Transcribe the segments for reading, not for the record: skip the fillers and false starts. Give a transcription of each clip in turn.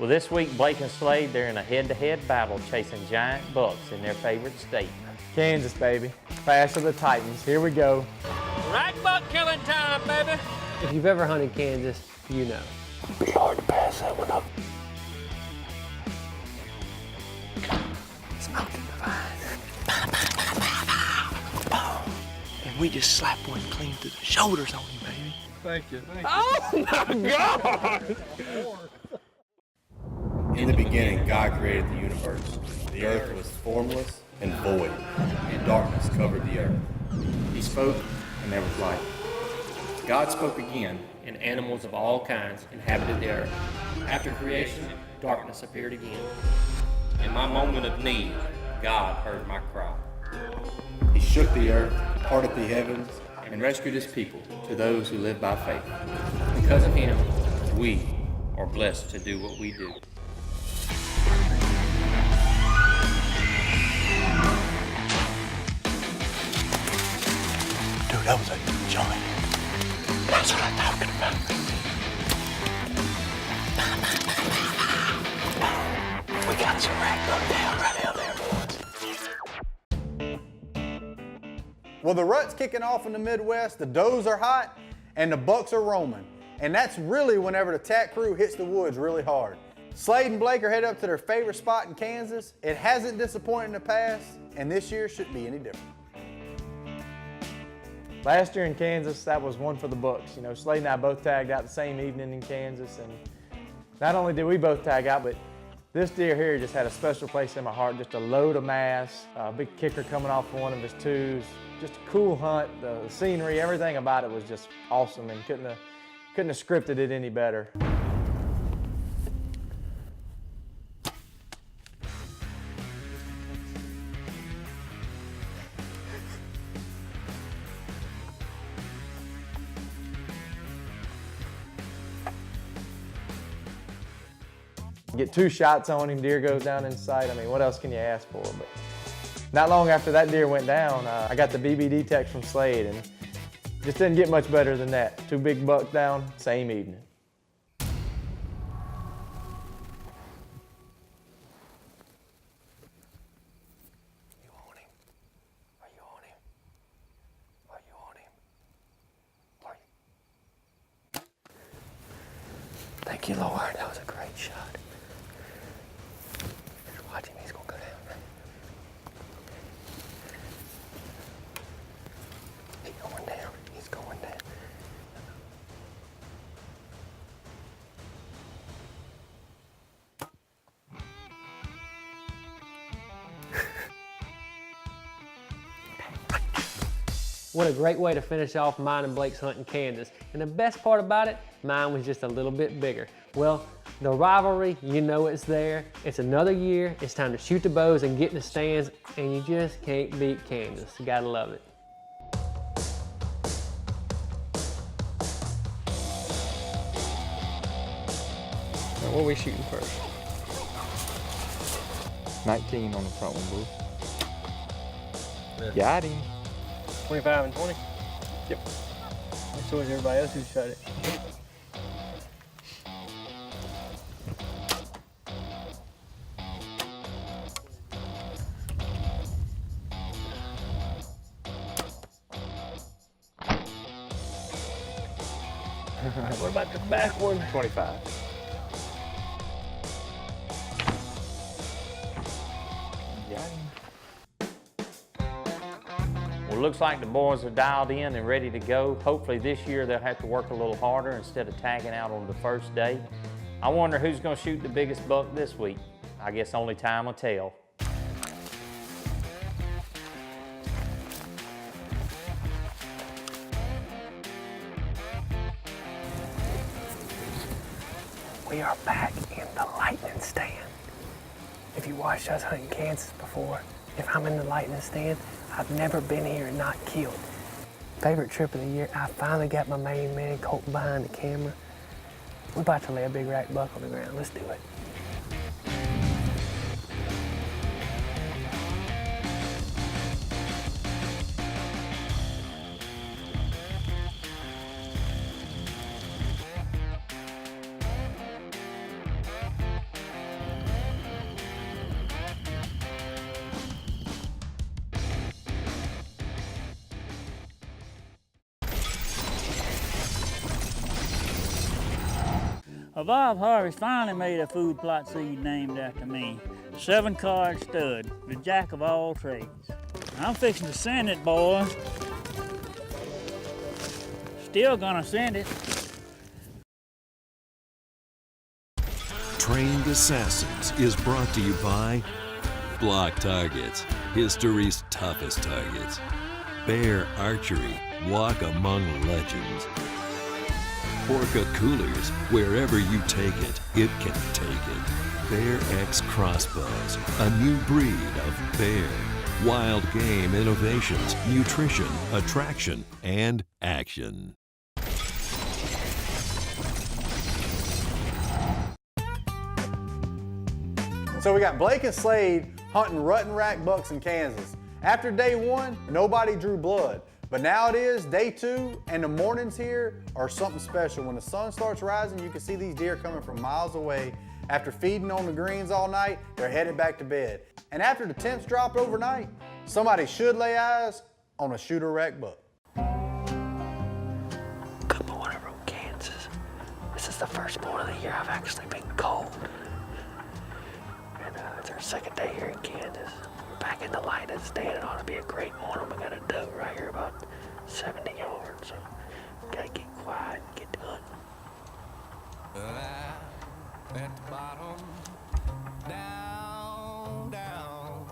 Well, this week, Blake and Slade, they're in a head-to-head battle chasing giant bucks in their favorite state. Kansas, baby. Clash of the Titans. Here we go. Rack buck killing time, baby. If you've ever hunted Kansas, you know. It'd be hard to pass that one up. Smoking the vine. And we just slap one clean through the shoulders on you, baby. Thank you. Oh my God! In the beginning, God created the universe. The earth was formless and void, and darkness covered the earth. He spoke, and there was light. God spoke again, and animals of all kinds inhabited the earth. After creation, darkness appeared again. In my moment of need, God heard my cry. He shook the earth, parted the heavens, and rescued his people, to those who live by faith. Because of him, we are blessed to do what we do. Dude, that was a giant. That's what I'm talking about. We got some rack buck down right out there, boys. Well, the rut's kicking off in the Midwest, the does are hot, and the bucks are roaming. And that's really whenever the tack crew hits the woods really hard. Slade and Blake are headed up to their favorite spot in Kansas. It hasn't disappointed in the past, and this year shouldn't be any different. Last year in Kansas, that was one for the books. You know, Slade and I both tagged out the same evening in Kansas, and not only did we both tag out, but this deer here just had a special place in my heart. Just a load of mass, a big kicker coming off one of his twos. Just a cool hunt. The scenery, everything about it was just awesome, and couldn't have scripted it any better. Get 2 shots on him, deer goes down in sight. I mean, what else can you ask for? But not long after that deer went down, I got the BBD text from Slade, and just didn't get much better than that. 2 big bucks down, same evening. You on him? Are you on him? Are you on him? Are you? Thank you, Lord. That was a great shot. Just watch him. He's going to go down. He's going down. He's going down. What a great way to finish off mine and Blake's hunt in Kansas. And the best part about it, mine was just a little bit bigger. Well, the rivalry, you know it's there. It's another year. It's time to shoot the bows and get in the stands, and you just can't beat Kansas. You gotta love it. Now, what are we shooting first? 19 on the front one, boo. Got him. 25 and 20. Yep. So is everybody else who shot it. What about the back one? 25. Got him. Well, looks like the boys are dialed in and ready to go. Hopefully this year they'll have to work a little harder instead of tagging out on the first day. I wonder who's going to shoot the biggest buck this week. I guess only time will tell. We are back in the lightning stand. If you watched us hunting Kansas before, if I'm in the lightning stand, I've never been here and not killed. Favorite trip of the year, I finally got my main man Colton behind the camera. We're about to lay a big rack buck on the ground. Let's do it. Well, Bob Harvey finally made a food plot seed named after me. 7-card stud, the jack of all trades. I'm fixing to send it, boys. Still gonna send it. Trained Assassins is brought to you by Block Targets, history's toughest targets. Bear Archery, walk among legends. Orca Coolers, wherever you take it, it can take it. Bear X Crossbows, a new breed of bear. Wild game innovations, nutrition, attraction, and action. So we got Blake and Slade hunting rut and rack bucks in Kansas. After day 1, nobody drew blood. But now it is day 2, and the mornings here are something special. When the sun starts rising, you can see these deer coming from miles away. After feeding on the greens all night, they're headed back to bed. And after the temps drop overnight, somebody should lay eyes on a shooter rack buck. Good morning from Kansas. This is the first morning of the year I've actually been cold. And it's our second day here in Kansas. We're back in the lightning stand. It ought to be a great morning. We got a doe right here about 70 yards. So gotta get quiet and get done. At the bottom, down, down,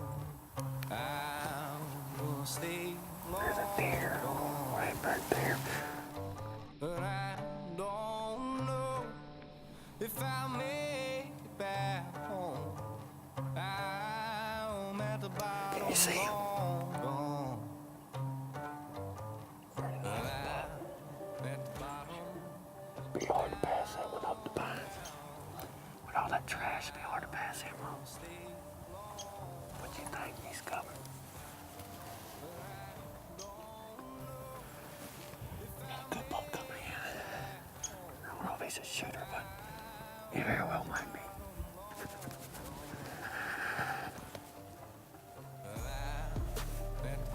I will stay. There's a deer right back there. But I don't know if I'll make it back home. I'm at the bottom. Can you see him? It'd be hard to pass that one up the pines. With all that trash, it'd be hard to pass him up. What do you think? He's coming. Good buck coming in. I don't know if he's a shooter, but he very well might be.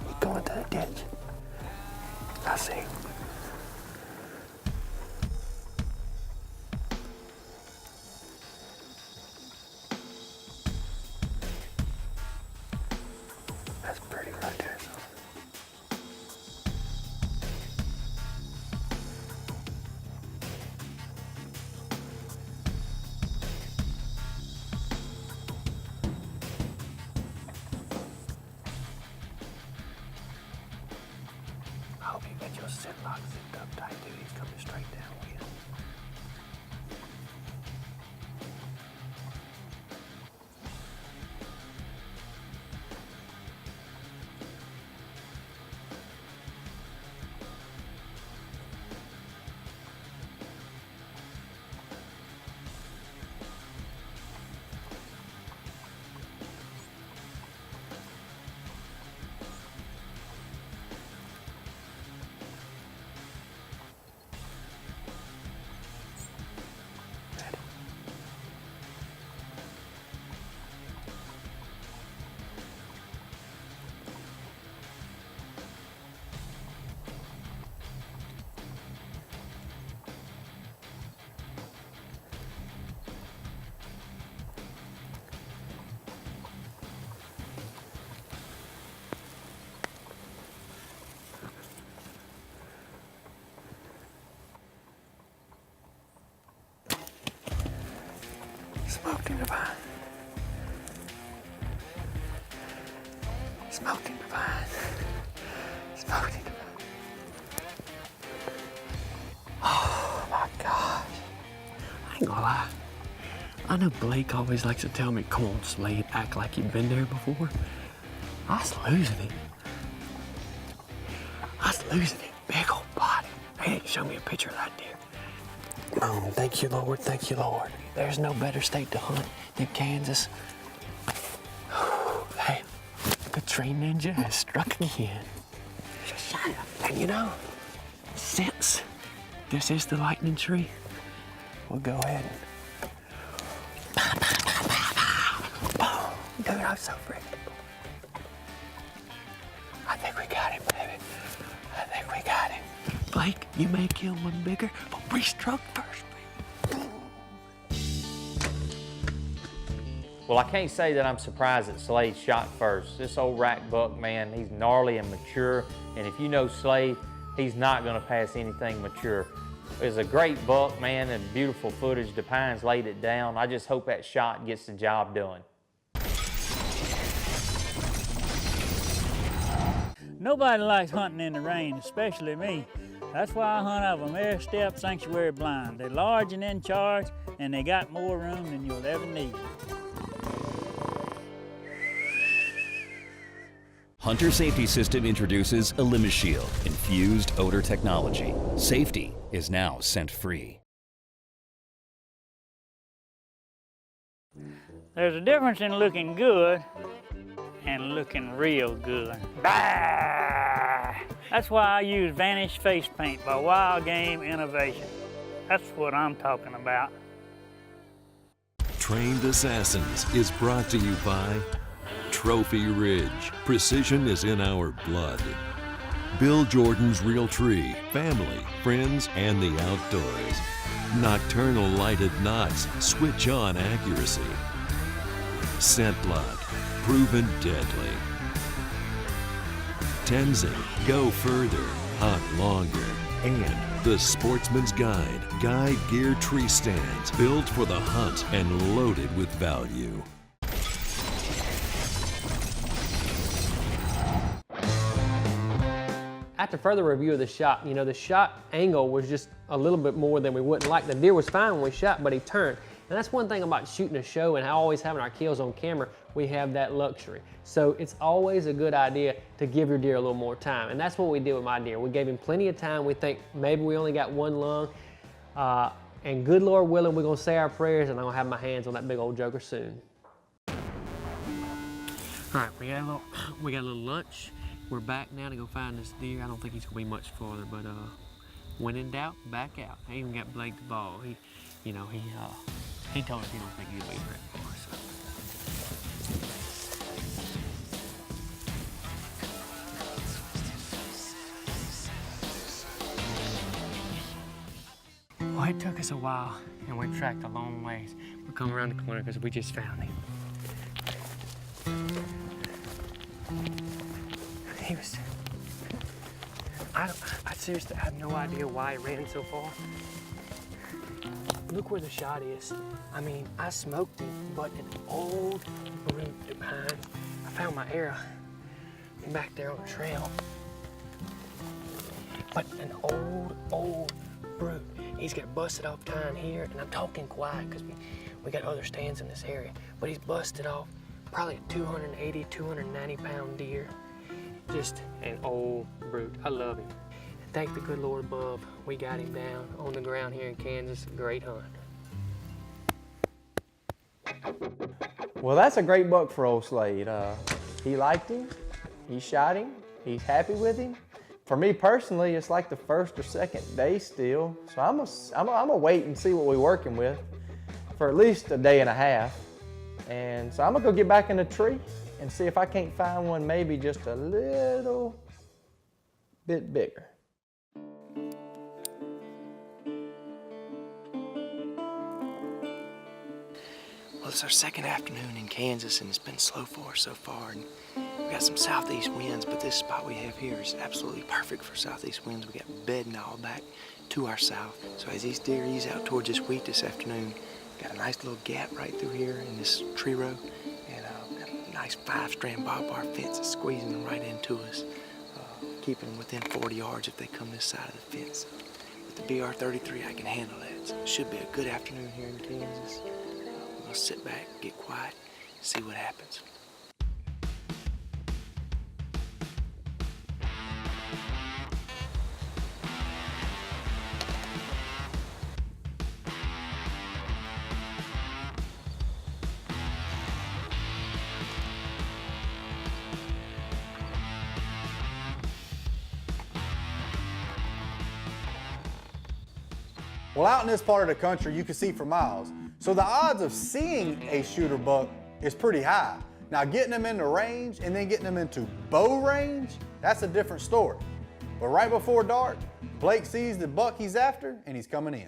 He's going to the ditch. I see him. That's pretty right there. I hope you get your sit lock zipped up tight, dude. He's coming straight down with you. Smoked in the vine. Smoked in the vine. Smoked in the vine. Oh my gosh. I ain't gonna lie. I know Blake always likes to tell me, come on, Slade, act like you've been there before. I was losing it. I was losing it. Big old body. They didn't show me a picture of that deer. Thank you, Lord. Thank you, Lord. There's no better state to hunt than Kansas. Hey, the tree ninja has struck again. Shut up. And you know, since this is the lightning tree, we'll go ahead and boom. Dude, I'm so freaking. I think we got him, baby. I think we got him. Blake, you may kill one bigger, but we struck first, baby. Well, I can't say that I'm surprised that Slade shot first. This old rack buck, man, he's gnarly and mature, and if you know Slade, he's not gonna pass anything mature. It was a great buck, man, and beautiful footage. The pines laid it down. I just hope that shot gets the job done. Nobody likes hunting in the rain, especially me. That's why I hunt out of a mare step sanctuary blind. They're large and in charge, and they got more room than you'll ever need. Hunter Safety System introduces Elimishield infused odor technology. Safety is now scent-free. There's a difference in looking good and looking real good. Bah! That's why I use Vanish Face Paint by Wild Game Innovation. That's what I'm talking about. Trained Assassins is brought to you by Trophy Ridge. Precision is in our blood. Bill Jordan's Real Tree. Family, friends, and the outdoors. Nocturnal lighted knots. Switch on accuracy. Scent Block. Proven deadly. Tenzing. Go further. Hunt longer. And the Sportsman's Guide. Guide gear tree stands. Built for the hunt and loaded with value. After further review of the shot, you know, the shot angle was just a little bit more than we wouldn't like. The deer was fine when we shot, but he turned. And that's one thing about shooting a show and always having our kills on camera, we have that luxury. So it's always a good idea to give your deer a little more time. And that's what we did with my deer. We gave him plenty of time. We think maybe we only got one lung. And good Lord willing, we're gonna say our prayers and I'm gonna have my hands on that big old joker soon. All right, we got a little lunch. We're back now to go find this deer. I don't think he's gonna be much farther, but when in doubt, back out. I even got Blake the ball. He told us he don't think he'll be very far. So. Well, it took us a while, and we tracked a long ways. We're coming around the corner because we just found him. He was. I seriously have no idea why he ran so far. Look where the shot is. I mean, I smoked him, but an old brute behind. I found my arrow back there on the trail. But an old brute. He's got busted off tying here, and I'm talking quiet because we got other stands in this area. But he's busted off probably a 280, 290 pound deer. Just an old brute. I love him. And thank the good Lord above, we got him down on the ground here in Kansas. Great hunt. Well, that's a great buck for old Slade. He liked him, he shot him, he's happy with him. For me personally, it's like the first or second day still. So I'm gonna wait and see what we're working with for at least a day and a half. And so I'm gonna go get back in the tree and see if I can't find one maybe just a little bit bigger. Well, it's our second afternoon in Kansas, and it's been slow for us so far. And we got some southeast winds, but this spot we have here is absolutely perfect for southeast winds. We got bedding all back to our south. So as these deer ease out towards this wheat this afternoon, got a nice little gap right through here in this tree row, and a nice 5-strand barbed wire fence that's squeezing them right into us, keeping them within 40 yards if they come this side of the fence. With the BR-33, I can handle that. So it should be a good afternoon here in Kansas. We're gonna sit back, get quiet, see what happens. Well, out in this part of the country, you can see for miles. So the odds of seeing a shooter buck is pretty high. Now getting them into range and then getting them into bow range, that's a different story. But right before dark, Blake sees the buck he's after and he's coming in.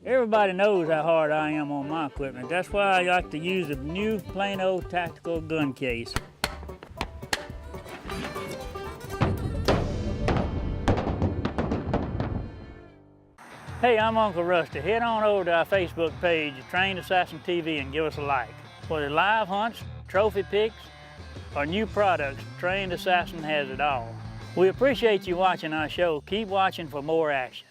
Everybody knows how hard I am on my equipment. That's why I like to use a new plain old tactical gun case. Hey, I'm Uncle Rusty. Head on over to our Facebook page, Trained Assassin TV, and give us a like. Whether live hunts, trophy picks, or new products, Trained Assassin has it all. We appreciate you watching our show. Keep watching for more action.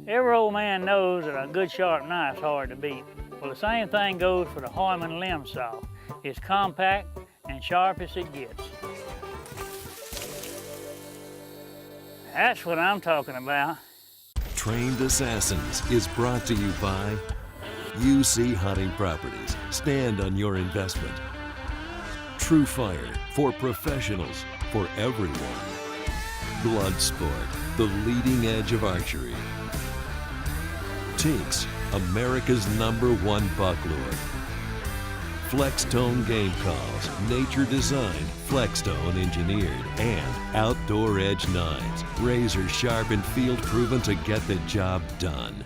Every old man knows that a good sharp knife's hard to beat. Well, the same thing goes for the Harmon limb saw. It's compact and sharp as it gets. That's what I'm talking about. Trained Assassins is brought to you by UC Hunting Properties. Stand on your investment. True Fire, for professionals, for everyone. Bloodsport, the leading edge of archery. Tinks, America's #1 buck lure. Flextone Game Calls, nature designed, Flextone engineered, and Outdoor Edge 9s, razor sharp and field proven to get the job done.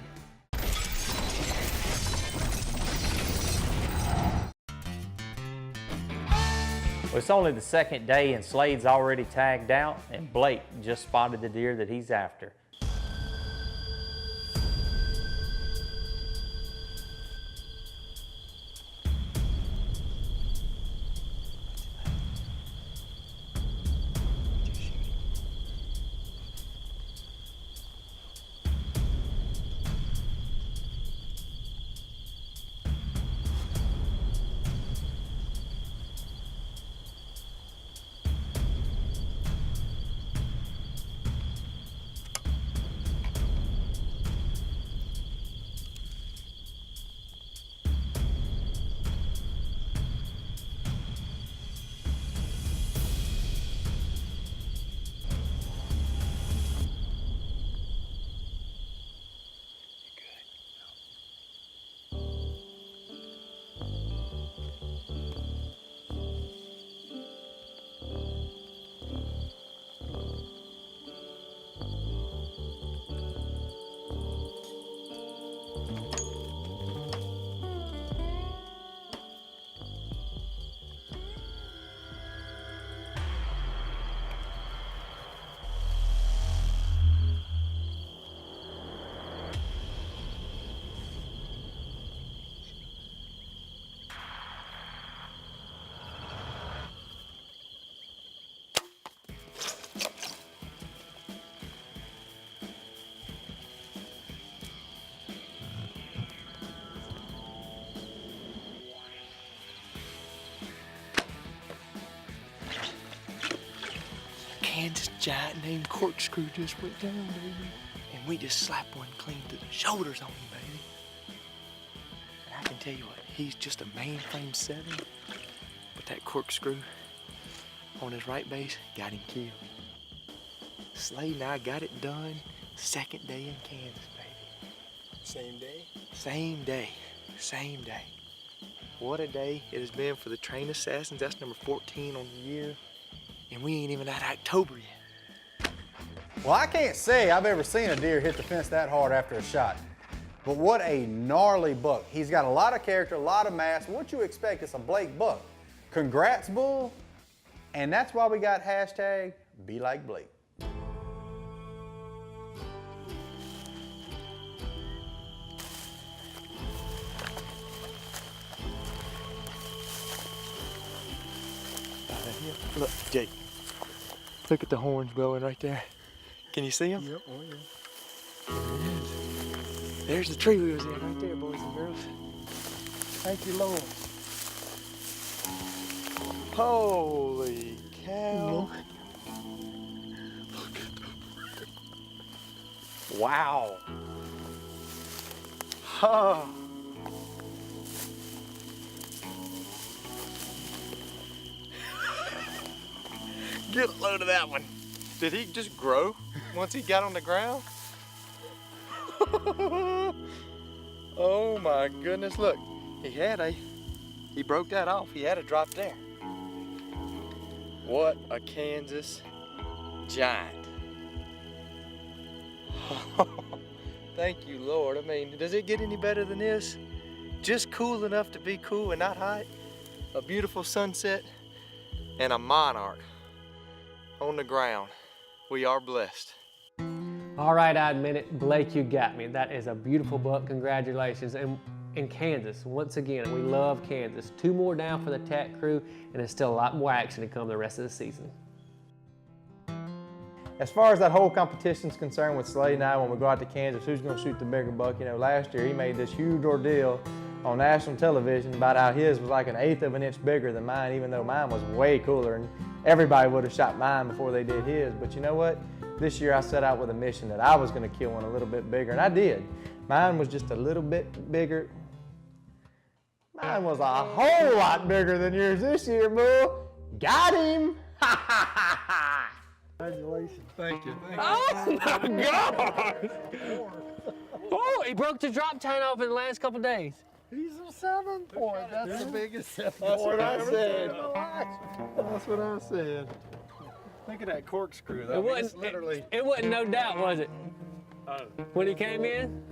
Well, it's only the second day and Slade's already tagged out, and Blake just spotted the deer that he's after. Kansas giant named Corkscrew just went down, baby. And we just slapped one clean to the shoulders on him, baby. And I can tell you what, he's just a mainframe 7. But that Corkscrew on his right base got him killed. Slade and I got it done second day in Kansas, baby. Same day? Same day, same day. What a day it has been for the Trained Assassins. That's number 14 on the year. And we ain't even at October yet. Well, I can't say I've ever seen a deer hit the fence that hard after a shot. But what a gnarly buck. He's got a lot of character, a lot of mass. What you expect is a Blake buck. Congrats, Bull. And that's why we got hashtag Be Like Blake. Look, Jake. Look at the horns blowing right there. Can you see them? Yep, oh yeah. There it is. There's the tree we was in right there, boys and girls. Thank you, Lord. Holy cow. Look at the... Wow. Oh. Get a load of that one. Did he just grow once he got on the ground? Oh my goodness, look. He broke that off. He had a drop there. What a Kansas giant. Thank you, Lord. I mean, does it get any better than this? Just cool enough to be cool and not hot. A beautiful sunset and a monarch on the ground. We are blessed. All right, I admit it, Blake, you got me. That is a beautiful buck, congratulations. And in Kansas, once again, we love Kansas. 2 more down for the TAC crew, and there's still a lot more action to come the rest of the season. As far as that whole competition's concerned with Slade and I, when we go out to Kansas, who's gonna shoot the bigger buck? You know, last year he made this huge ordeal on national television about how his was like 1/8 of an inch bigger than mine, even though mine was way cooler, and everybody would have shot mine before they did his. But you know what? This year I set out with a mission that I was gonna kill one a little bit bigger, and I did. Mine was just a little bit bigger. Mine was a whole lot bigger than yours this year, boo. Got him! Congratulations. Thank you. Oh my God! Oh, he broke the drop time off in the last couple days. He's a 7-point. That's the biggest 7-point I've said. That's what I said. Look at that corkscrew. That It wasn't no doubt, was it? When he came in?